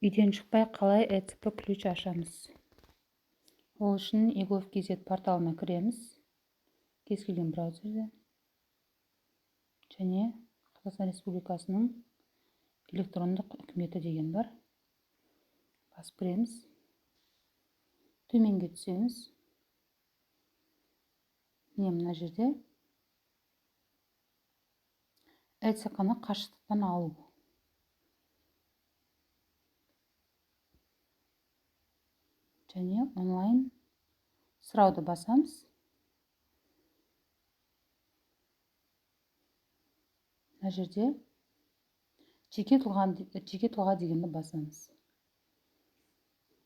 Үйден шықпай қалай ECP ключ ашамыз? Ол үшін egov.kz порталына кіреміз. Кез келген браузерде. Және Қазақстан Республикасының электрондық үкіметі деген бар. Басып кіреміз. Төменге түсеміз. Мына жерде ECP-ны қашықтықтан алу. Және онлайн сұрауды басамыз. Мына жерде жеке тұлға дегенді басамыз.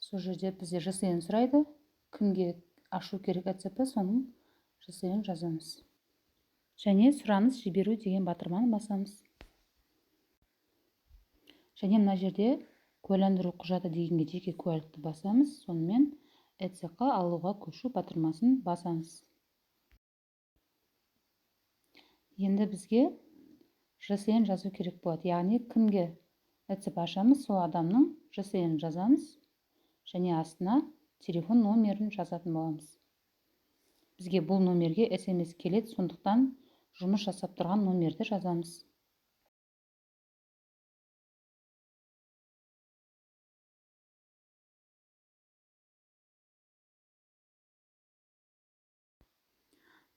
Сол жерде бізде ЖСН сұрайды. Кімге ашу керек ECP, соның ЖСН жазамыз. Және сұраныс жіберу деген батырманы басамыз. Және мына жерде куәландыру құжаты дегенге жеке куәлікті басамыз. Сонымен ECP алуға көшу батырмасын басамыз. Енді бізге ЖСН жазу керек болады. Яғни кімге ECP ашамыз, сол адамның ЖСН жазамыз. Және астына телефон номерін жазатын боламыз. Бізге бұл номерге SMS келеді, сондықтан жұмыс жасап тұрған номерді жазамыз.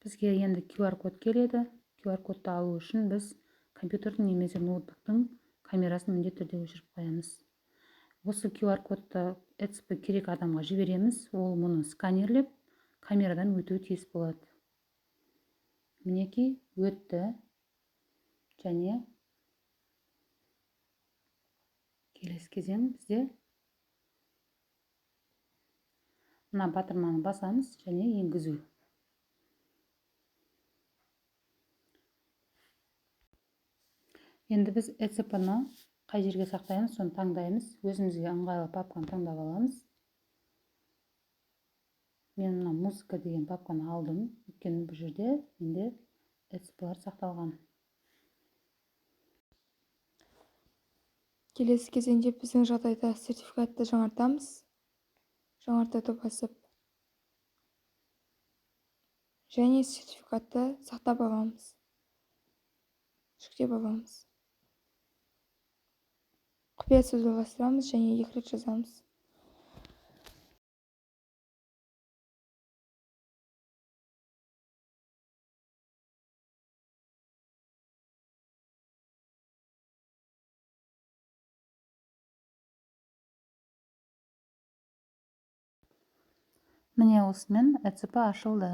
Бізге енді QR-код келеді. QR-кодты алу үшін біз компьютердің немесе ноутбуктың камерасын міндетті түрде өшіріп қоямыз. Осы QR-кодты ECP керек адамға жібереміз. Ол мұны сканерлеп, камерадан өтуі тиіс болады. Мінекей өтті. Және келесі кезең бізде мына батырманы басамыз және енгізу. Енді біз ECP-ны қай жерге сақтаймыз, соны таңдаймыз. Өзімізге ыңғайлы папканы таңдап аламыз. Мен мына музыка деген папканы алдым. Өйткені бұл жерде менде ECP-лар сақталған. Келесі кезеңде біздің жағдайда сертификатты жаңартамыз. Жаңартуды басып және сертификатты сақтап аламыз. Жүктеп аламыз. Құпия сөзді бастырамыз және 2 рет жазамыз. Міне осымен ECP ашылды.